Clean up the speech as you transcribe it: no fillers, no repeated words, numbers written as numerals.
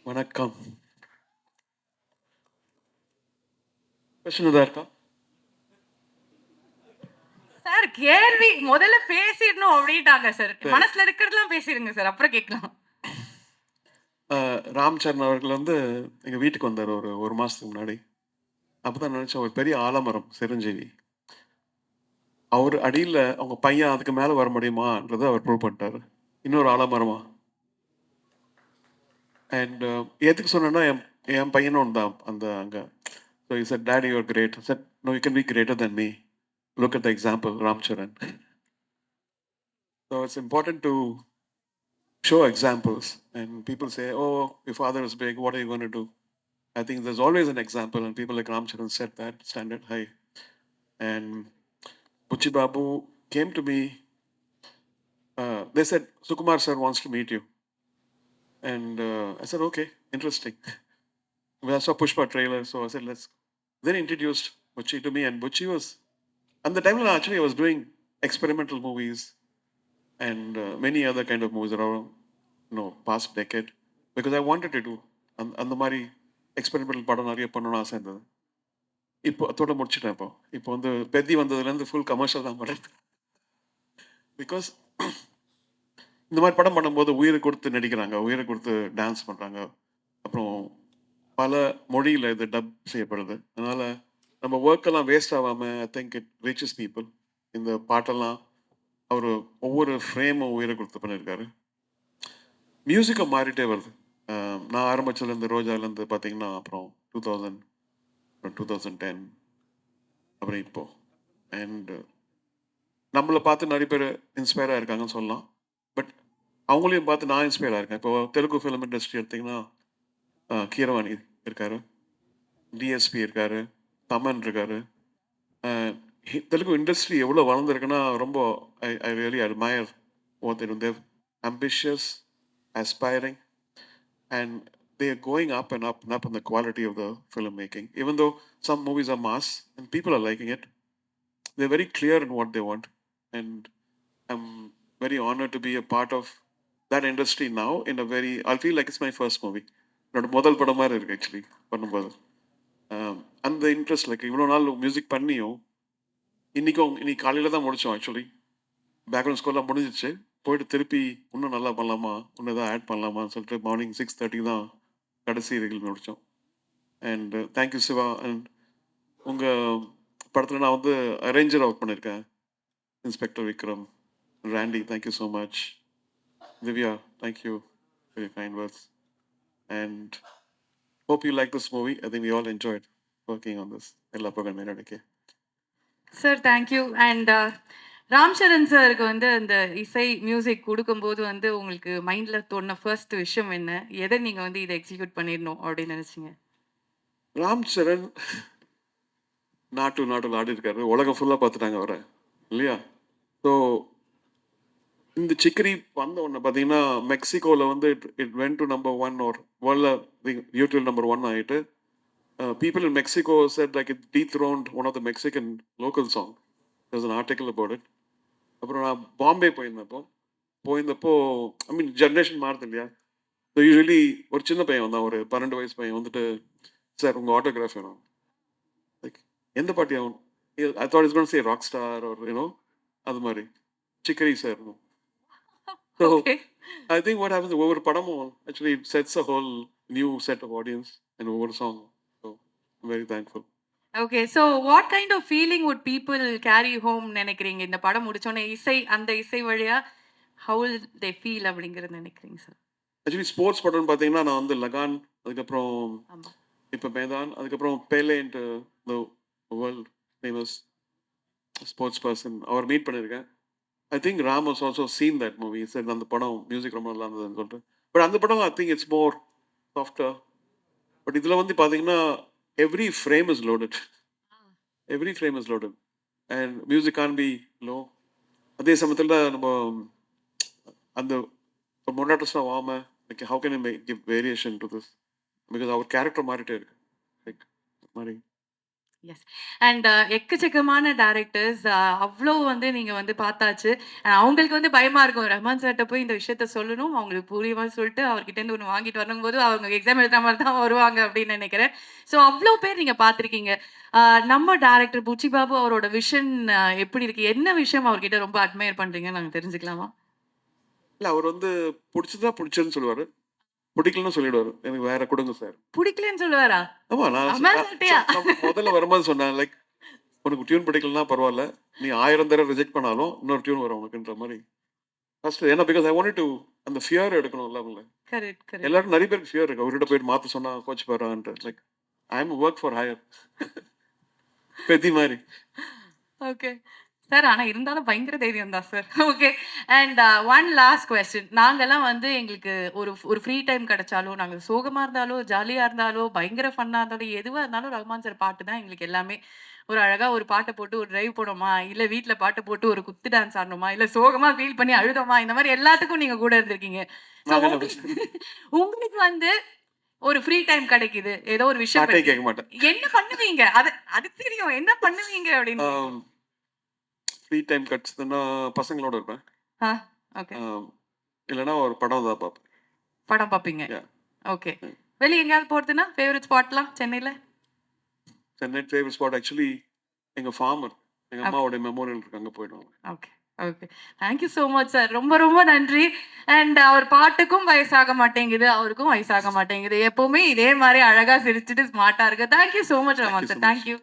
வணக்கம். கொஸ்டின் எதா இருக்கா? சார் கேள்வி முதல்ல பேசிடணும் அப்படின்ட்டாங்க சார். சரி. மனசுல இருக்கிறதெல்லாம் பேசிடுங்க சார். அப்புறம் கேட்கலாம். ராம் சரண் அவர்கள் வந்து எங்க வீட்டுக்கு வந்தாரு ஒரு 1 மாசத்துக்கு முன்னாடி. அப்பதான் நினைச்சேன் ஒரு பெரிய ஆலமரம் சிரஞ்சீவி. அவரு அடியில அவங்க பையன் அதுக்கு மேல வர முடியுமான்றத அவர் ப்ரூவ் பண்ணிட்டாரு. இன்னொரு ஆலமரமா. அண்ட் எதுக்கு சொன்னேன்னா, என் பையனும் தான் அந்த அங்க. So he said, "daddy you are great." I said, "no, you can be greater than me. Look at the example Ram Charan." So it's important to show examples. And people say, "Oh, your father is big, what are you going to do?" I think there's always an example, and people like Ramcharan set that standard high. And Puchi Babu came to me. They said, "Sukumar sir wants to meet you." And I said, "Okay, interesting." I saw Pushpa trailer, so I said, "Let's." Then introduced Puchi to me, and Puchi was, at the time actually I was doing experimental movies and many other kind of movies around, past decade, because I wanted to do அந்த மாதிரி experimental படம் நிறைய பண்ணணும்னு ஆசை இருந்தது. இப்போ அதோட முடிச்சுட்டேன். இப்போ வந்து பெத்தி வந்ததுலேருந்து ஃபுல் கமர்ஷியல் தான் பண்ணுறேன். பிகாஸ் இந்த மாதிரி படம் பண்ணும்போது உயிரை கொடுத்து நடிக்கிறாங்க, உயிரை கொடுத்து டான்ஸ் பண்ணுறாங்க. அப்புறம் பல மொழியில் இது டப் செய்யப்படுது. அதனால் நம்ம ஒர்க்கெல்லாம் வேஸ்ட் ஆகாமல் I think it reaches people. இந்த பாட்டெல்லாம் அவர் ஒவ்வொரு ஃப்ரேமும் உயிரை கொடுத்து பண்ணியிருக்காரு. மியூசிக்கை மாறிட்டே வருது. நான் ஆரம்பிச்சதுலேருந்து ரோஜாலேருந்து பார்த்தீங்கன்னா அப்புறம் 2010 அப்புறம் இப்போ. அண்ட் நம்மளை பார்த்து நிறைய பேர் இன்ஸ்பயராக இருக்காங்கன்னு சொல்லலாம். பட் அவங்களையும் பார்த்து நான் இன்ஸ்பயராக இருக்கேன். இப்போ தெலுங்கு ஃபிலிம் இண்டஸ்ட்ரி எடுத்திங்கன்னா கீரவாணி இருக்கார், டிஎஸ்பி இருக்கார், தமன் இருக்கார். தெலுங்கு இண்டஸ்ட்ரி எவ்வளோ வளர்ந்துருக்குன்னா ரொம்ப I really admire what they do. They're ambitious, aspiring, and they are going up and up and up in the quality of the filmmaking. Even though some movies are mass and people are liking it, they're very clear in what they want. And I'm very honored to be a part of that industry now in a very, I feel like it's my first movie. என்னோட முதல் படம் மாதிரி இருக்கு actually பண்ணும்போது. அந்த interest like இவ்வளோ நாள் music பண்ணியும் இன்னைக்கு காலையில் தான் முடித்தோம் ஆக்சுவலி. பேக்ரவுண்ட் ஸ்கோர்லாம் முடிஞ்சிச்சு. போயிட்டு திருப்பி இன்னும் நல்லா பண்ணலாமா, இன்னும் எதாவது ஆட் பண்ணலாமான்னு சொல்லிட்டு மார்னிங் 6:30 தான் கடைசி ரெகுல் முடித்தோம். And thank you Siva. அண்ட் உங்கள் படத்தில் நான் வந்து அரேஞ்சர் ஒர்க் பண்ணியிருக்கேன். Inspector Vikram, Randy, thank you so much. Divya, thank you for your kind words. And hope you like this movie. I think we all enjoyed working on this. எல்லா program என்னடக்கே. Sir thank you. And Ram Charan சாருக்கு வந்து அந்த இசை music கொடுக்கும்போது வந்து உங்களுக்கு மைண்ட்ல தோணுன ஃபர்ஸ்ட் விஷயம் என்ன? எதை நீங்க வந்து இதை எக்ஸிக்யூட் பண்ணிடணும் அப்படின்னு நினைச்சீங்க? ராம் சரண் நாட்டில் ஆடி இருக்காரு. உலகம் ஃபுல்லாக பார்த்துட்டாங்க அவரை இல்லையா? ஸோ இந்த சிக்கரி வந்த உடனே பார்த்தீங்கன்னா மெக்சிகோவில் வந்து இட் வென்ட் டு நம்பர் 1 ஒரு வேர்ல்டில் யூடியூப் நம்பர் 1 ஆகிட்டு people in Mexico said like it dethroned one of the Mexican local song. there's an article about it. அப்புறம் நான் பாம்பே போயிருந்தப்போ ஐ மீன் ஜென்ரேஷன் மாறுது இல்லையா? ஸோ யூஸ்வலி ஒரு சின்ன பையன் வந்தான், ஒரு 12 வயசு பையன் வந்துட்டு, சார் உங்கள் ஆட்டோகிராஃப் வேணும். லைக் எந்த பாட்டி ஆகும்? I thought is gonna say rock star ஒரு அது மாதிரி chicory sir. So I think what happens over Padamo actually it sets a whole new set of audience and over song. So I'm very thankful. Okay. So what kind of feeling would people carry home நினைக்கிறீங்க? இந்த படம் முடிச்சோனே அந்த இசை வழியா how will they feel அப்படிங்கிறது நினைக்கிறீங்க sir? Actually sports படம்னு பார்த்தீங்கன்னா நான் வந்து லகான், அதுக்கப்புறம் இப்போ மேதான், அதுக்கப்புறம் Pele and the world famous sports person அவர் மீட் பண்ணியிருக்கேன். I think Ram was also seen that movie. Sir அந்த படம் மியூசிக் ரொம்ப நல்லா இருந்ததுன்னு சொல்லிட்டு. பட் அந்த படம் I think it's more softer. But இதில் வந்து பார்த்தீங்கன்னா every frame is loaded. Every frame is loaded and music can be low. அதே சமயத்தில் நம்ம அந்த மொனாட்டஸாக வாம like how can give variation to this because அவர் கேரக்டர் மாறிட்டே இருக்கு லைக் மாதிரி. எஸ். அண்ட் எக்கச்சக்கமான டைரக்டர்ஸ் அவ்ளோ வந்து நீங்க வந்து பார்த்தாச்சு. அவங்களுக்கு வந்து பயமா இருக்கும். ரஹ்மான் சார்ட்ட போய் இந்த விஷயத்த சொல்லணும். அவங்களுக்கு புரியுமா சொல்லிட்டு அவர்கிட்டேருந்து ஒண்ணு வாங்கிட்டு வரும்போது, அவங்க எக்ஸாம் எழுதுற மாரி தான் வருவாங்க அப்படின்னு நெனைக்கிறேன். ஸோ அவ்ளோ பேர் நீங்க பார்த்துருக்கீங்க. நம்ம டைரக்டர் புச்சி பாபு அவரோட விஷன் எப்படி இருக்கு? என்ன விஷயம் அவர்கிட்ட ரொம்ப அட்மையர் பண்றீங்கன்னு நாங்க தெரிஞ்சுக்கலாமா? இல்ல அவர் வந்து புடிச்சதா புடிச்சதுன்னு சொல்லுவாரு. பிடிக்கலன்னு சொல்லிடுவாரு. எனக்கு வேற குடுங்க சார். புடிக்கலன்னு சொல்லுவாரா? ஆமா நான் ரஹ்மான் சார்ட்டயா? நான் முதல்ல வரும்போது சொன்னேன் லைக் உனக்கு டியூன் பிடிக்கலன்னா பரவால்ல. நீ 1000 தடவ ரிஜெக்ட் பண்ணாலும் இன்னொரு டியூன் வரும் உனக்குன்ற மாரி. ஃபர்ஸ்ட் ஏன்னா பிகாஸ் ஐ வாண்டட் டூ அந்த ஃபியர் எடுக்கணும்ல அவங்கள. Correct, correct. எல்லாருக்கும் நெறைய பேருக்கு ஃபியர் இருக்கு. அவர்கிட்ட போயிட்டு மாத்த சொன்னா கோச்சுப்பாரான்ட்டு. Like I am work for hire. பெத்தி மாரி. ஓகே. சார் ஆனா இருந்தாலும் பயங்கர தைரியம் தான் sir. Okay. And one last question. நாங்கலாம் வந்து எங்களுக்கு ஒரு ஒரு ஃப்ரீ டைம் கிடைச்சாலும், நாங்க சோகமா இருந்தாலும், ஜாலியா இருந்தாலும், பயங்கர ஃபன்னா இருந்தாலும், எதுவா இருந்தாலும் ரஹ்மான் சார் பாட்டு தான் எங்களுக்கு எல்லாமே. ஒரு அழகா ஒரு பாட்ட போட்டு ஒரு டிரைவ் போனோமா, இல்ல வீட்ல பாட்ட போட்டு ஒரு குத்து டான்ஸ் ஆடுனோமா, இல்ல சோகமா ஃபீல் பண்ணி அழுதோமா, இந்த மாரி எல்லாத்துக்கும் நீங்க கூட இருந்திருக்கீங்க. ஸோ நான் என்ன உங்களுக்கு பேசுறேன்? உங்களுக்கு வந்து ஒரு ஃப்ரீ டைம் கிடைக்குது. ஏதோ ஒரு விஷயம் பாட்டே கேட்க மாட்டேன். என்ன பண்ணுவீங்க? அது அது தெரியும். என்ன பண்ணுவீங்க அப்படின்னு கேக்குறேன். ஃப்ரீ டைம் கிடைச்சதுன்னா பசங்களோட இருப்பேன். ஆ, ஓகே. இல்லன்னா ஒரு படம் தான் பார்ப்பேன். படம் பார்ப்பீங்க. யா. ஓகே. வெளிய எங்கேயாவது போறதுன்னா, ஃபேவரைட் ஸ்பாட்லாம் சென்னையில? சென்னை ஃபேவரட் ஸ்பாட் ஆக்சுவலி எங்க ஃபார்மர். எங்க ஓகே, அம்மாவோட மெமோரியல் இருக்கு. அங்க போயிடுவோம். Okay, okay. Thank you so much sir. ரொம்ப ரொம்ப நன்றி. அண்ட் அவர் பாட்டுக்கும் வயசாக மாட்டேங்குது. அவருக்கும் வயசாக மாட்டேங்குது. எப்பவுமே இதே மாரி அழகா சிரிச்சுட்டு ஸ்மார்ட்டா இருக்கு. Thank you so much thank Rahman you so sir. Much. Thank you.